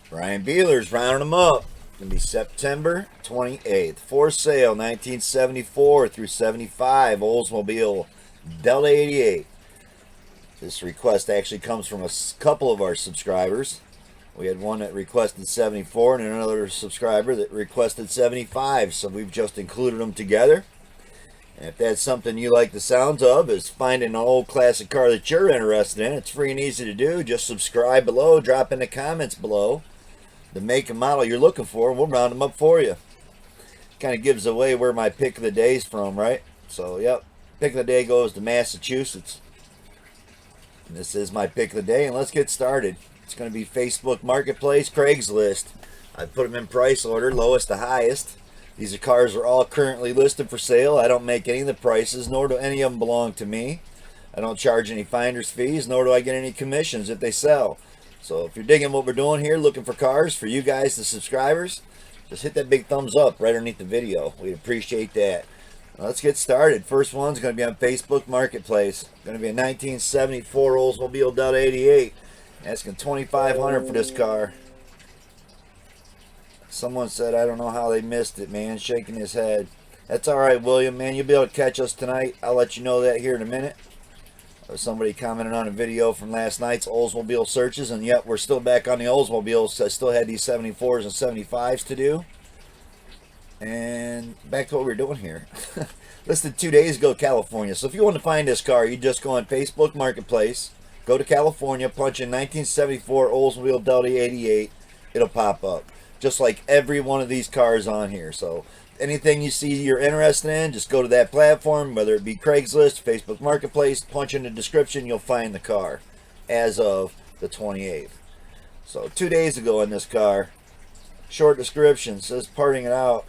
Brian Bealer's rounding them up. It's going to be September 28th. For sale, 1974 through 75, Oldsmobile Delta 88. This request actually comes from a couple of our subscribers. We had one that requested 74 and another subscriber that requested 75, so we've just included them together. And if that's something you like the sounds of, is finding an old classic car that you're interested in, it's free and easy to do. Just subscribe below, drop in the comments below the make and model you're looking for, and we'll round them up for you. Kind of gives away where my pick of the day is from, right? So, yep, pick of the day goes to Massachusetts. And this is my pick of the day, and let's get started. It's going to be Facebook Marketplace, Craigslist. I put them in price order, lowest to highest. These cars are all currently listed for sale. I don't make any of the prices, nor do any of them belong to me. I don't charge any finder's fees, nor do I get any commissions if they sell. So if you're digging what we're doing here, looking for cars for you guys, the subscribers, just hit that big thumbs up right underneath the video. We'd appreciate that. Let's get started. First one's going to be on Facebook Marketplace. Going to be a 1974 Oldsmobile Delta 88. Asking $2,500 for this car. Someone said, I don't know how they missed it, man. Shaking his head. That's all right, William, man. You'll be able to catch us tonight. I'll let you know that here in a minute. Somebody commented on a video from last night's Oldsmobile searches, and yet we're still back on the Oldsmobiles. I still had these 74s and 75s to do. And back to what we were doing here. Listed 2 days ago, California. So if you want to find this car, you just go on Facebook Marketplace, go to California, punch in 1974 Oldsmobile Delta 88. It'll pop up. Just like every one of these cars on here. So anything you see you're interested in, just go to that platform, whether it be Craigslist, Facebook Marketplace, punch in the description, you'll find the car as of the 28th. So 2 days ago in this car, short description, says parting it out.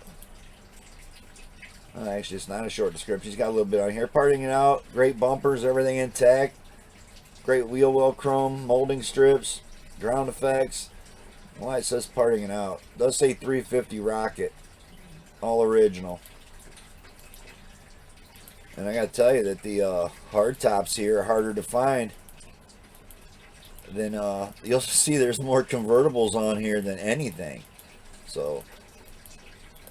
Actually, it's not a short description. He's got a little bit on here. Parting it out, great bumpers, everything intact, great wheel well chrome, molding strips, ground effects. Why it says parting it out. It does say 350 Rocket. All original. And I gotta tell you that the hard tops here are harder to find than you'll see there's more convertibles on here than anything. So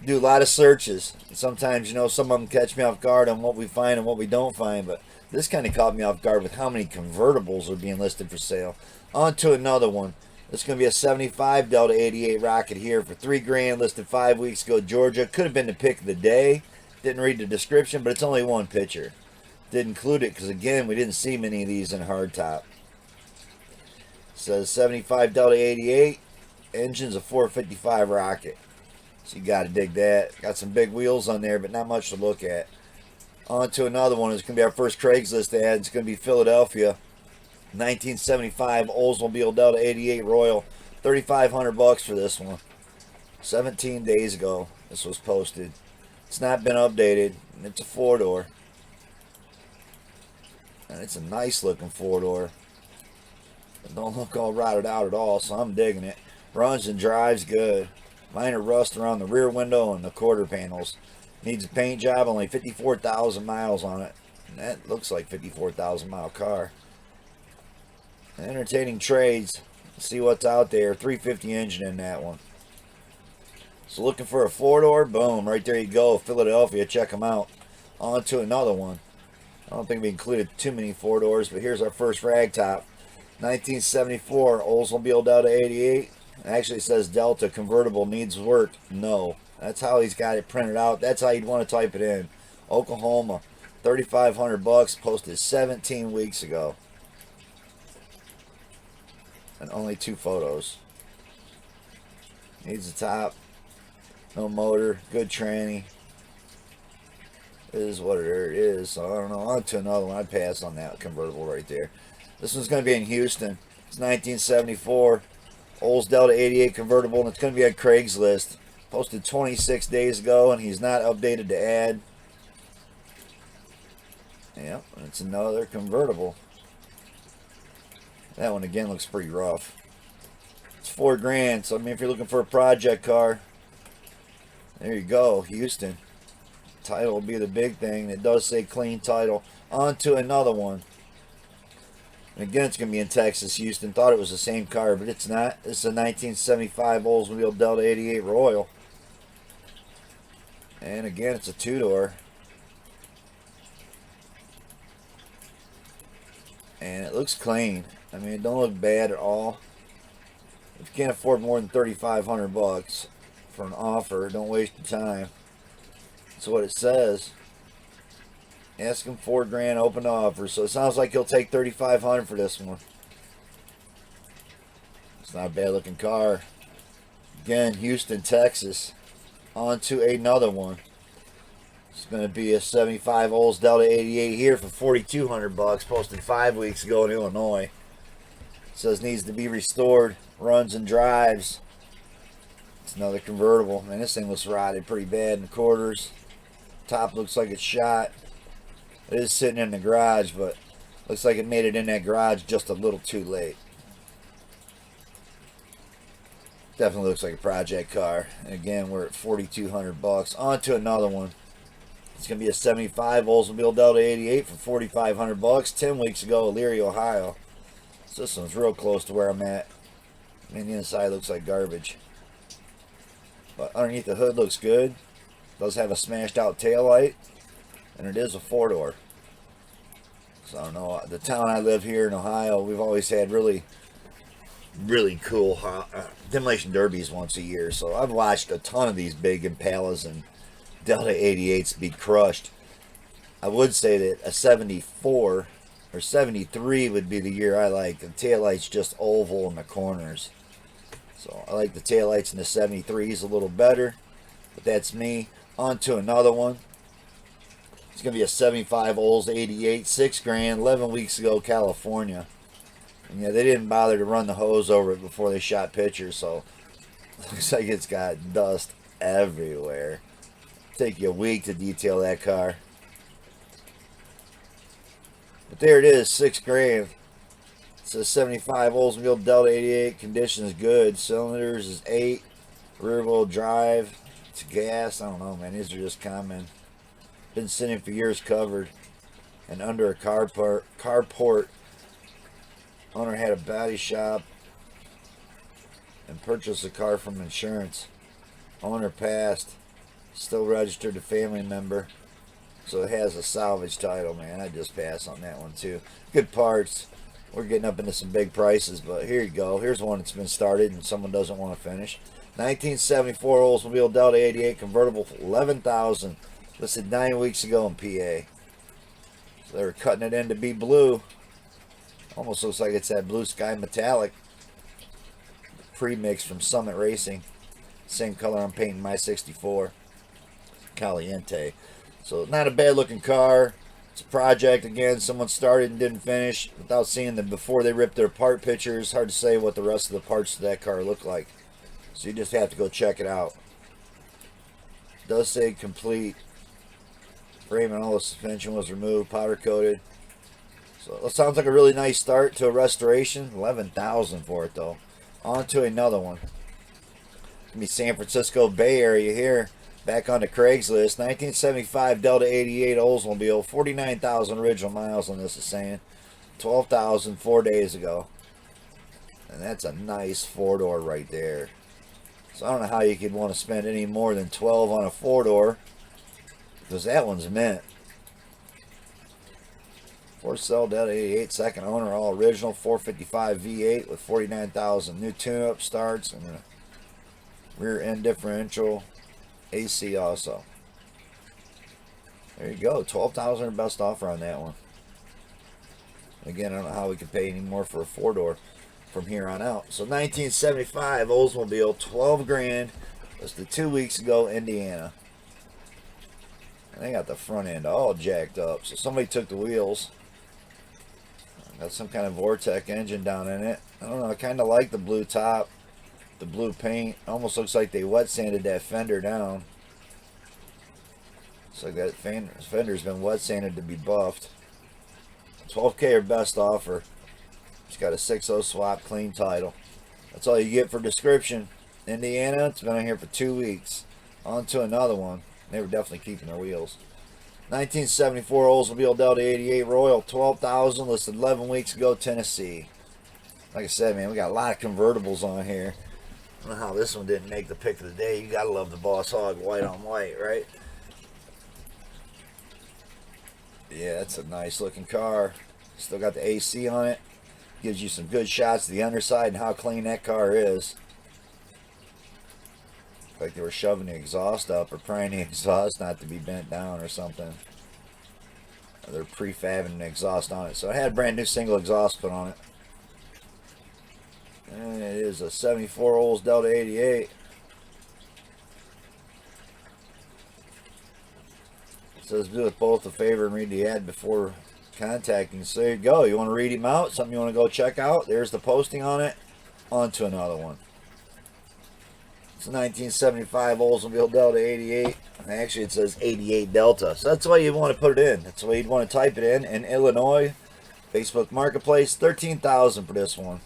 I do a lot of searches. Sometimes, you know, some of them catch me off guard on what we find and what we don't find, but this kind of caught me off guard with how many convertibles are being listed for sale. On to another one. This is going to be a 75 Delta 88 Rocket here for $3,000, listed 5 weeks ago, Georgia. Could have been the pick of the day. Didn't read the description, but it's only one picture. Didn't include it because, again, we didn't see many of these in hardtop. Says 75 Delta 88. Engine's a 455 Rocket. So you got to dig that. Got some big wheels on there, but not much to look at. On to another one. It's going to be our first Craigslist ad. It's going to be Philadelphia. 1975 Oldsmobile Delta 88 Royal. $3,500 for this one. 17 days ago this was posted. It's not been updated. And it's a four-door. And it's a nice looking four-door. It don't look all rotted out at all, so I'm digging it. Runs and drives good. Minor rust around the rear window and the quarter panels. Needs a paint job, only 54,000 miles on it. And that looks like 54,000 mile car. Entertaining trades. See what's out there. 350 engine in that one. So looking for a four-door? Boom. Right there you go. Philadelphia. Check them out. On to another one. I don't think we included too many four-doors, but here's our first ragtop. 1974 Oldsmobile Delta 88. Actually, it says Delta convertible needs work. No. That's how he's got it printed out. That's how you'd want to type it in. Oklahoma. $3,500. Posted 17 weeks ago. And only 2 photos. Needs a top. No motor. Good tranny. It is what it is. So I don't know. On to another one. I passed on that convertible right there. This one's going to be in Houston. It's 1974. Olds Delta 88 convertible. And it's going to be on Craigslist. Posted 26 days ago. And he's not updated to add. Yep. It's another convertible. That one again looks pretty rough. It's $4,000. So I mean, if you're looking for a project car, there you go, Houston. Title will be the big thing. It does say clean title. On to another one. And again, it's going to be in Texas, Houston. Thought it was the same car, but it's not. This is a 1975 Oldsmobile Delta 88 Royal. And again, it's a two-door. And it looks clean. I mean, it don't look bad at all. If you can't afford more than $3,500 for an offer, don't waste your time. That's what it says. Ask him $4,000 open offer. So it sounds like he'll take $3,500 for this one. It's not a bad looking car. Again, Houston, Texas. On to another one. It's going to be a 75 Olds Delta 88 here for $4,200. Posted 5 weeks ago in Illinois. It says needs to be restored. Runs and drives. It's another convertible. Man, this thing looks rotted pretty bad in the quarters. Top looks like it's shot. It is sitting in the garage, but looks like it made it in that garage just a little too late. Definitely looks like a project car. And again, we're at $4,200. On to another one. It's going to be a 75 Oldsmobile Delta 88 for $4,500. 10 weeks ago, Elyria, Ohio. So this one's real close to where I'm at. I mean, the inside looks like garbage. But underneath the hood looks good. Does have a smashed out taillight. And it is a four-door. So I don't know. The town I live here in Ohio, we've always had really cool demolition derbies once a year. So I've watched a ton of these big Impalas and Delta 88s be crushed. I would say that a 74 or 73 would be the year I like. The taillight's just oval in the corners. So I like the taillights in the 73s a little better. But that's me. On to another one. It's going to be a 75 Olds 88, $6,000, 11 weeks ago, California. And yeah, they didn't bother to run the hose over it before they shot pictures, so looks like it's got dust everywhere. Take you a week to detail that car. But there it is, $6,000. It's a 75 Oldsmobile Delta 88. Condition is good. Cylinders is 8. Rear wheel drive. It's gas. I don't know, man. These are just common. Been sitting for years covered and under a carport. Owner had a body shop and purchased the car from insurance. Owner passed. Still registered to family member. So it has a salvage title, man. I just passed on that one too. Good parts. We're getting up into some big prices, but here you go. Here's one that's been started and someone doesn't want to finish. 1974 Oldsmobile Delta 88 convertible for $11,000. Listed 9 weeks ago in PA. So they were cutting it in to be blue. Almost looks like it's that blue sky metallic. Pre-mix from Summit Racing. Same color I'm painting my 64. Caliente. So not a bad looking car. It's a project. Again, someone started and didn't finish. Without seeing them before they ripped their part pictures, hard to say what the rest of the parts of that car look like. So you just have to go check it out. It does say complete. Frame and all the suspension was removed, powder coated. So it sounds like a really nice start to a restoration. $11,000 for it though. On to another one. It's gonna be San Francisco Bay Area here. Back on the Craigslist. 1975 Delta 88 Oldsmobile. 49,000 original miles on this is saying. 12,000 4 days ago. And that's a nice four-door right there. So I don't know how you could want to spend any more than 12 on a four-door. Because that one's mint. For sale Delta 88, second owner, all original, 455 V8 with 49,000. New tune-up starts and a rear end differential, AC also. There you go, 12,000 best offer on that one. Again, I don't know how we could pay any more for a four-door from here on out. So 1975 Oldsmobile, $12,000. Listed 2 weeks ago, Indiana. And they got the front end all jacked up. So somebody took the wheels. Got some kind of Vortec engine down in it. I don't know. I kind of like the blue top. The blue paint. Almost looks like they wet sanded that fender down. Looks like that fender's been wet sanded to be buffed. $12,000 or best offer. It's got a 6.0 swap clean title. That's all you get for description. Indiana. It's been on here for 2 weeks. On to another one. They were definitely keeping their wheels. 1974 Oldsmobile Delta 88 Royal, 12,000, listed 11 weeks ago, Tennessee. Like I said, man, we got a lot of convertibles on here. I don't know how this one didn't make the pick of the day. You gotta love the Boss Hog white on white, right? Yeah, that's a nice looking car. Still got the AC on it. Gives you some good shots of the underside and how clean that car is. Like they were shoving the exhaust up or prying the exhaust not to be bent down or something. They're prefabbing the exhaust on it. So it had a brand new single exhaust put on it. And it is a 74 Olds Delta 88. It says do us both a favor and read the ad before contacting. So there you go. You want to read him out? Something you want to go check out? There's the posting on it. On to another one. It's a 1975 Oldsmobile Delta 88. Actually, it says 88 Delta. So that's why you want to put it in. That's why you'd want to type it in Illinois. Facebook Marketplace, 13,000 for this one.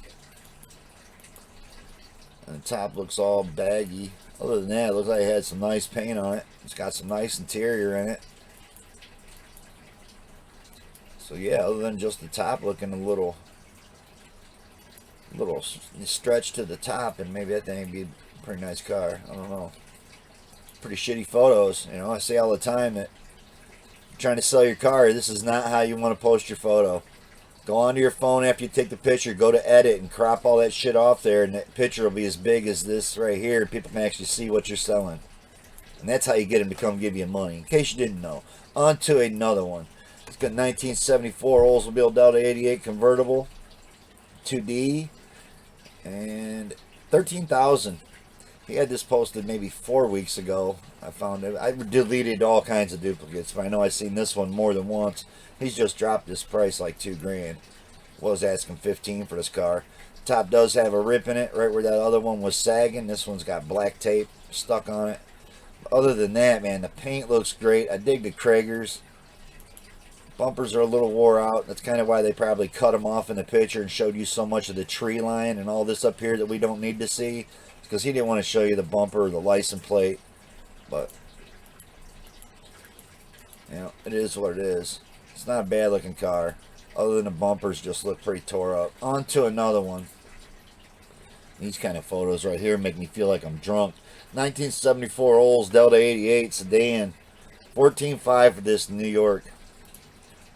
And the top looks all baggy. Other than that, it looks like it had some nice paint on it. It's got some nice interior in it. So yeah, other than just the top looking a little stretch to the top, and maybe that thing would be a pretty nice car. I don't know. Pretty shitty photos. You know, I say all the time that trying to sell your car, this is not how you want to post your photo. Go onto your phone after you take the picture, go to edit and crop all that shit off there, and that picture will be as big as this right here. People can actually see what you're selling. And that's how you get them to come give you money, in case you didn't know. On to another one. It's got 1974 Oldsmobile Delta 88 convertible, 2D, and 13,000. He had this posted maybe 4 weeks ago. I found it. I deleted all kinds of duplicates, but I know I've seen this one more than once. He's just dropped this price like $2 grand. Was asking 15 for this car. Top does have a rip in it, right where that other one was sagging. This one's got black tape stuck on it. Other than that, man, the paint looks great. I dig the Kragers. Bumpers are a little wore out. That's kind of why they probably cut them off in the picture and showed you so much of the tree line and all this up here that we don't need to see. Because he didn't want to show you the bumper or the license plate. But, you know, it is what it is. It's not a bad looking car. Other than the bumpers just look pretty tore up. On to another one. These kind of photos right here make me feel like I'm drunk. 1974 Olds Delta 88 sedan. 14.5 for this in New York.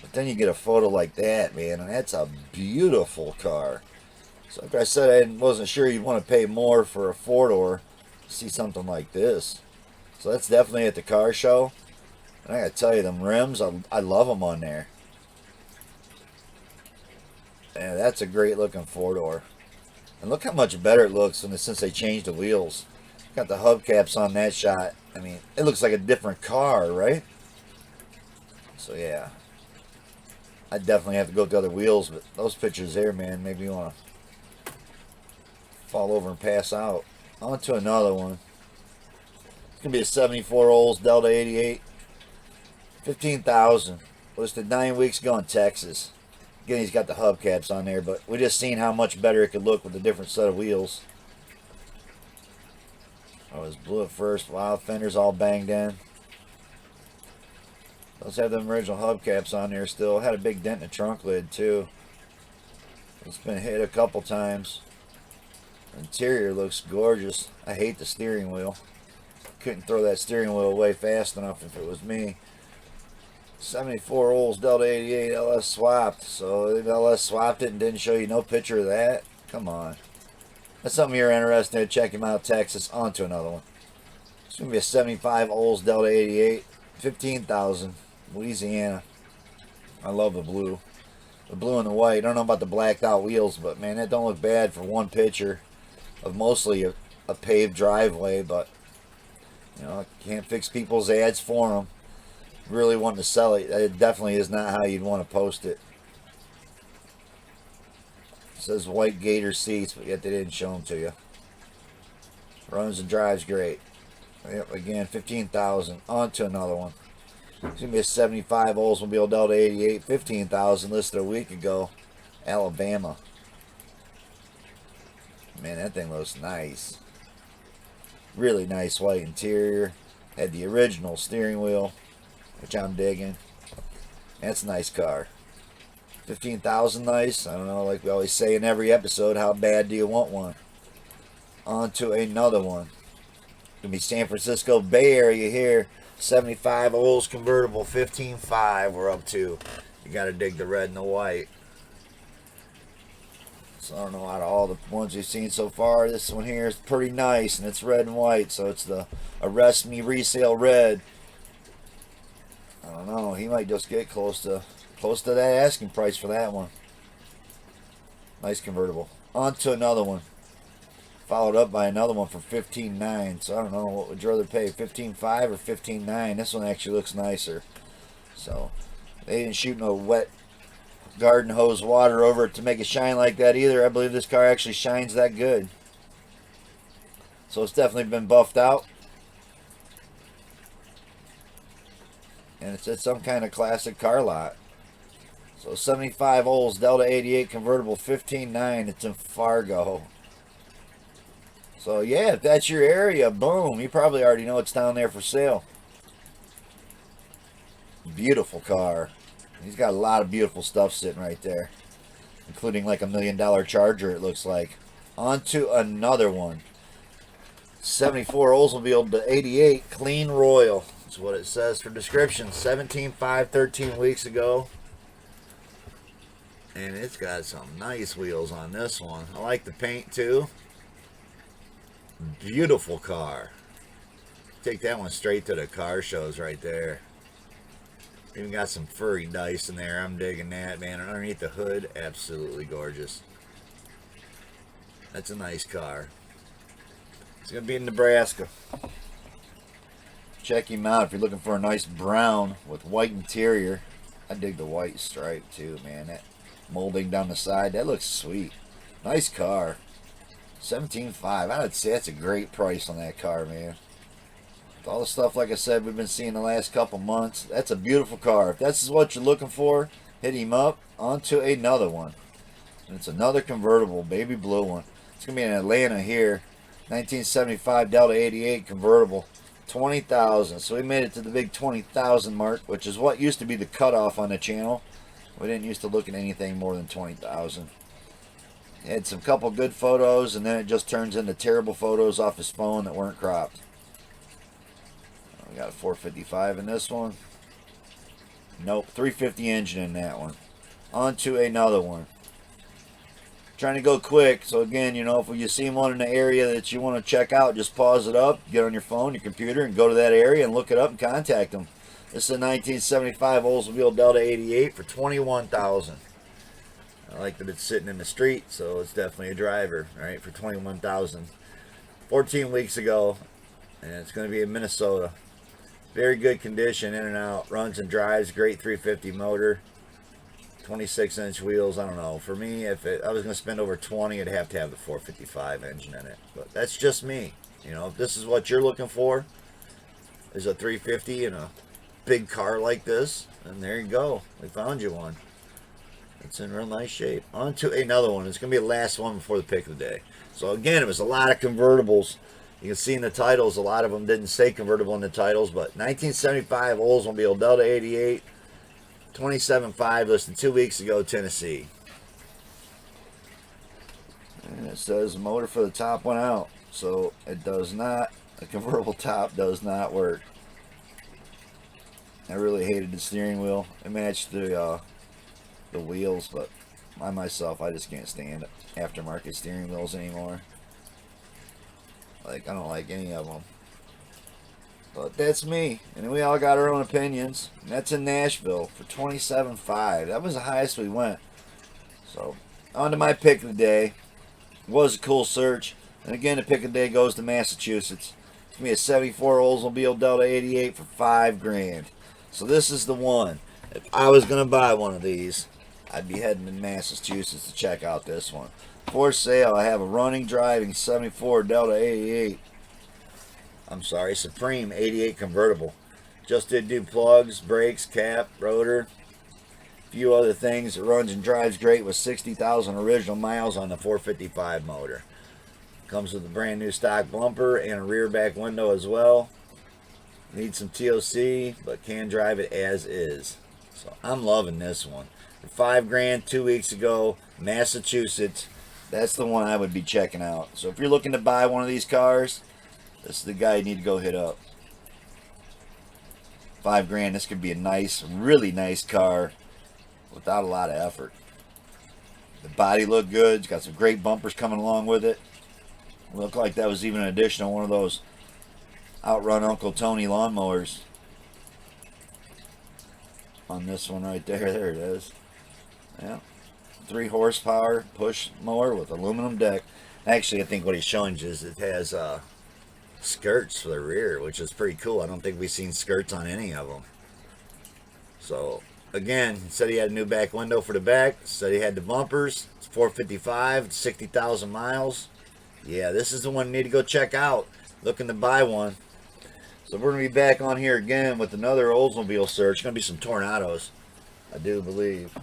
But then you get a photo like that, man, and that's a beautiful car. So like I said, I wasn't sure you'd want to pay more for a four-door to see something like this. So that's definitely at the car show. And I gotta tell you, them rims, I love them on there. And that's a great looking four-door. And look how much better it looks since they changed the wheels. Got the hubcaps on that shot. I mean, it looks like a different car, right? So yeah. I definitely have to go with the other wheels, but those pictures there, man, make me want to fall over and pass out. On to another one. It's going to be a 74 Olds Delta 88. 15,000. Listed 9 weeks ago in Texas. Again, he's got the hubcaps on there, but we just seen how much better it could look with a different set of wheels. Oh, it was blue at first. Wow, fenders all banged in. Does have them original hubcaps on there still. Had a big dent in the trunk lid too. It's been hit a couple times. Interior looks gorgeous. I hate the steering wheel. Couldn't throw that steering wheel away fast enough if it was me. 74 Olds Delta 88 LS swapped. So if LS swapped it and didn't show you no picture of that, come on. That's something you're interested in. Check him out, Texas. On to another one. It's going to be a 75 Olds Delta 88. 15,000. Louisiana. I love the blue. The blue and the white. I don't know about the blacked out wheels, but man, that don't look bad for one picture of mostly a paved driveway, but you know, I can't fix people's ads for them. Really wanting to sell it, it definitely is not how you'd want to post it. It says white gator seats, but yet they didn't show them to you. Runs and drives great. Yep, again, 15,000. On to another one. It's going to be a 75 Oldsmobile Delta 88. 15,000 listed a week ago. Alabama. Man, that thing looks nice. Really nice white interior. Had the original steering wheel. which I'm digging. That's a nice car. 15,000 nice. I don't know, like we always say in every episode, how bad do you want one? On to another one. Gonna be San Francisco Bay Area here. 75 Olds convertible, 15.5 we're up to. You gotta dig the red and the white. So I don't know, out of all the ones we've seen so far, this one here is pretty nice, and it's red and white, so it's the Arrest Me Resale Red. I don't know, he might just get close to that asking price for that one. Nice convertible. On to another one. Followed up by another one for 15.9. So I don't know, what would you rather pay, 15.5 or 15.9? This one actually looks nicer. So they didn't shoot no wet garden hose water over it to make it shine like that either. I believe this car actually shines that good. So it's definitely been buffed out. And it's at some kind of classic car lot. So 75 Olds, Delta 88 convertible, 15.9. It's in Fargo. So yeah, if that's your area, boom. You probably already know it's down there for sale. Beautiful car. He's got a lot of beautiful stuff sitting right there, including like $1 million Charger, it looks like. On to another one. 74 Oldsmobile to 88 Clean Royal. That's what it says for description. 17.5, 13 weeks ago. And it's got some nice wheels on this one. I like the paint too. Beautiful car. Take that one straight to the car shows right there. Even got some furry dice in there. I'm digging that, man. And underneath the hood, absolutely gorgeous. That's a nice car. It's going to be in Nebraska. Check him out if you're looking for a nice brown with white interior. I dig the white stripe too, man. That molding down the side, that looks sweet. Nice car. 17.5. I would say that's a great price on that car, man. With all the stuff, like I said, we've been seeing the last couple months. That's a beautiful car. If that's what you're looking for, hit him up. On to another one. And it's another convertible, baby blue one. It's going to be in Atlanta here. 1975 Delta 88 convertible. 20,000. So we made it to the big 20,000 mark, which is what used to be the cutoff on the channel. We didn't used to look at anything more than 20,000. Had some couple good photos, and then it just turns into terrible photos off his phone that weren't cropped. We got a 455 in this one. Nope, 350 engine in that one. On to another one. Trying to go quick, so again, you know, if you see one in the area that you want to check out, just pause it up, get on your phone, your computer, and go to that area and look it up and contact them. This is a 1975 Oldsmobile Delta 88 for 21,000. I like that it's sitting in the street, so it's definitely a driver, right, for 21,000. 14 weeks ago, and it's going to be in Minnesota. Very good condition, in and out, runs and drives, great 350 motor, 26-inch wheels. I don't know. For me, if I was going to spend over 20, it'd have to have the 455 engine in it. But that's just me. You know, if this is what you're looking for, is a 350 in a big car like this, and there you go. We found you one. It's in real nice shape. On to another one. It's going to be the last one before the pick of the day. So again, it was a lot of convertibles. You can see in the titles, a lot of them didn't say convertible in the titles, but 1975 Oldsmobile Delta 88, 27.5, listed 2 weeks ago, Tennessee. And it says motor for the top went out, so it does not, the convertible top does not work. I really hated the steering wheel. It matched the wheels, but I myself, I just can't stand aftermarket steering wheels anymore. Like, I don't like any of them. But that's me, and we all got our own opinions. And that's in Nashville for 27.5. That was the highest we went. So on to my pick of the day. It was a cool search, and again, the pick of the day goes to Massachusetts. It's gonna be a 74 Oldsmobile Delta 88 for $5,000. So this is the one. If I was gonna buy one of these, I'd be heading to Massachusetts to check out this one. For sale, I have a running, driving 74 Delta 88. I'm sorry, Supreme 88 convertible. Just did do plugs, brakes, cap, rotor, a few other things. It runs and drives great with 60,000 original miles on the 455 motor. Comes with a brand new stock bumper and a rear back window as well. Need some TOC, but can drive it as is. So I'm loving this one. For $5,000 2 weeks ago, Massachusetts. That's the one I would be checking out. So if you're looking to buy one of these cars, this is the guy you need to go hit up. $5,000. This could be a nice, really nice car without a lot of effort. The body looked good. It's got some great bumpers coming along with it. Looked like that was even an additional one of those Outrun Uncle Tony lawnmowers on this one right there. There it is. Yeah. 3 horsepower push mower with aluminum deck. Actually, I think what he's showing you is it has skirts for the rear, which is pretty cool. I don't think we've seen skirts on any of them. So, again, he said he had a new back window for the back. Said he had the bumpers. It's 455, 60,000 miles. Yeah, this is the one you need to go check out. Looking to buy one. So we're going to be back on here again with another Oldsmobile search. Going to be some Tornados, I do believe.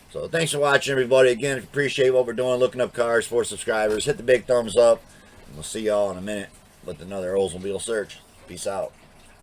So thanks for watching, everybody. Again, if you appreciate what we're doing, looking up cars for subscribers, hit the big thumbs up. And we'll see y'all in a minute with another Oldsmobile search. Peace out.